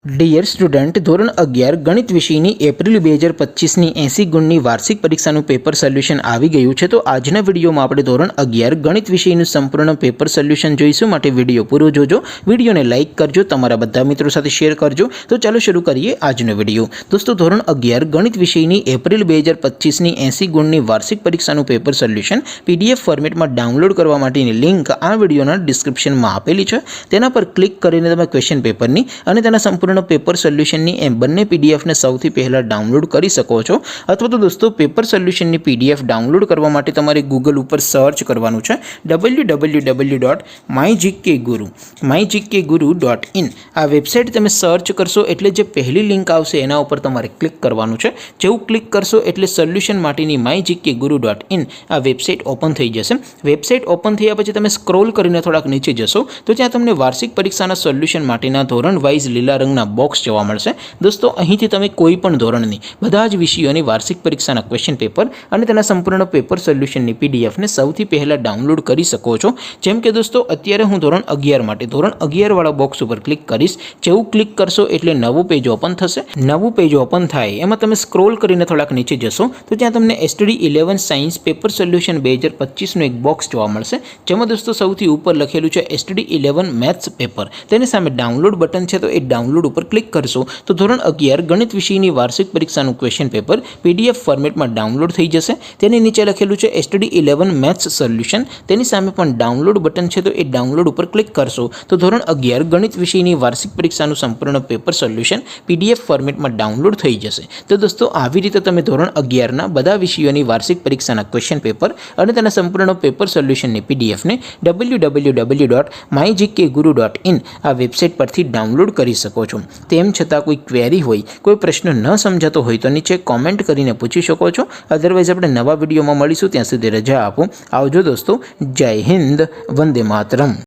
Dear student, ધોરણ 11 ગણિત વિષયની એપ્રિલ 2025ની 80 ગુણની વાર્ષિક પરીક્ષાનું પેપર સોલ્યુશન આવી ગયું છે। તો આજના વિડીયોમાં આપણે ધોરણ 11 ગણિત વિષયનું સંપૂર્ણ પેપર સોલ્યુશન જોઈશું। માટે વિડીયો પૂરો જોજો, વિડીયોને લાઇક કરજો, તમારા બધા મિત્રો સાથે શેર કરજો। તો ચાલો શરૂ કરીએ આજનો વિડીયો। દોસ્તો, ધોરણ 11 ગણિત વિષયની એપ્રિલ 2025ની 80 ગુણની વાર્ષિક પરીક્ષાનું પેપર સોલ્યુશન PDF ફોર્મેટમાં ડાઉનલોડ કરવા માટેની લિંક આ વિડીયોના ડિસ્ક્રિપ્શનમાં આપેલી છે। તેના પર ક્લિક કરીને તમે ક્વેશ્ચન પેપરની અને તેના સંપૂર્ણ પેપર સોલ્યુશનની એમ બંને પીડીએફને સૌથી પહેલાં ડાઉનલોડ કરી શકો છો। અથવા તો દોસ્તો, પેપર સોલ્યુશનની PDF ડાઉનલોડ કરવા માટે તમારે ગૂગલ ઉપર સર્ચ કરવાનું છે www.mygkguru.in। આ વેબસાઇટ તમે સર્ચ કરશો એટલે જે પહેલી લિંક આવશે એના ઉપર તમારે ક્લિક કરવાનું છે। જેવું ક્લિક કરશો એટલે સોલ્યુશન માટેની mygkguru.in આ વેબસાઇટ ઓપન થઈ જશે। વેબસાઇટ ઓપન થયા પછી તમે સ્ક્રોલ કરીને થોડાક નીચે જશો તો ત્યાં તમને વાર્ષિક પરીક્ષાના સોલ્યુશન માટેના ધોરણ વાઇઝ લીલા રંગના બોક્સ જોવા મળશે। દોસ્તો, અહીંથી તમે કોઈ પણ ધોરણની બધા જ વિષયોની વાર્ષિક પરીક્ષાના ક્વેશ્ચન પેપર અને તેના સંપૂર્ણ પેપર સોલ્યુશનની પીડીએફને સૌથી પહેલાં ડાઉનલોડ કરી શકો છો। જેમ કે દોસ્તો, અત્યારે હું ધોરણ 11 માટે ધોરણ 11 વાળા બોક્સ ઉપર ક્લિક કરીશ। જેવું ક્લિક કરશો એટલે નવું પેજ ઓપન થશે। નવું પેજ ઓપન થાય એમાં તમે સ્ક્રોલ કરીને થોડાક નીચે જશો તો ત્યાં તમને STD 11 સાયન્સ પેપર સોલ્યુશન 2025નું એક બોક્સ જોવા મળશે। જેમાં દોસ્તો સૌથી ઉપર લખેલું છે STD 11 મેથ્સ પેપર। તેની સામે ડાઉનલોડ બટન છે, તો એ ડાઉનલોડ ઉપર ક્લિક કરશો તો ધોરણ 11 ગણિત વિષયની વાર્ષિક પરીક્ષાનું ક્વેશ્ચન પેપર PDF ફોર્મેટમાં ડાઉનલોડ થઈ જશે। તેની નીચે લખેલું છે STD 11 મેથ્સ સોલ્યુશન। તેની સામે પણ ડાઉનલોડ બટન છે, તો એ ડાઉનલોડ ઉપર ક્લિક કરશો તો ધોરણ 11 ગણિત વિષયની વાર્ષિક પરીક્ષાનું સંપૂર્ણ પેપર સોલ્યુશન PDF ફોર્મેટમાં ડાઉનલોડ થઈ જશે। તો દોસ્તો, આવી રીતે તમે ધોરણ 11ના બધા વિષયોની વાર્ષિક પરીક્ષાના ક્વેશ્ચન પેપર અને તેના સંપૂર્ણ પેપર સોલ્યુશનની PDFને www.mygkguru.in આ વેબસાઇટ પરથી ડાઉનલોડ કરી શકો છો। તેમ છતાં કોઈ ક્વેરી હોય, કોઈ પ્રશ્ન ન સમજાતો હોય તો નીચે કોમેન્ટ કરીને પૂછી શકો છો। અધરવાઇઝ આપણે નવા વિડીયોમાં મળીશું, ત્યાં સુધી રજા આપો। આવજો દોસ્તો, જય હિન્દ, વંદે માતરમ।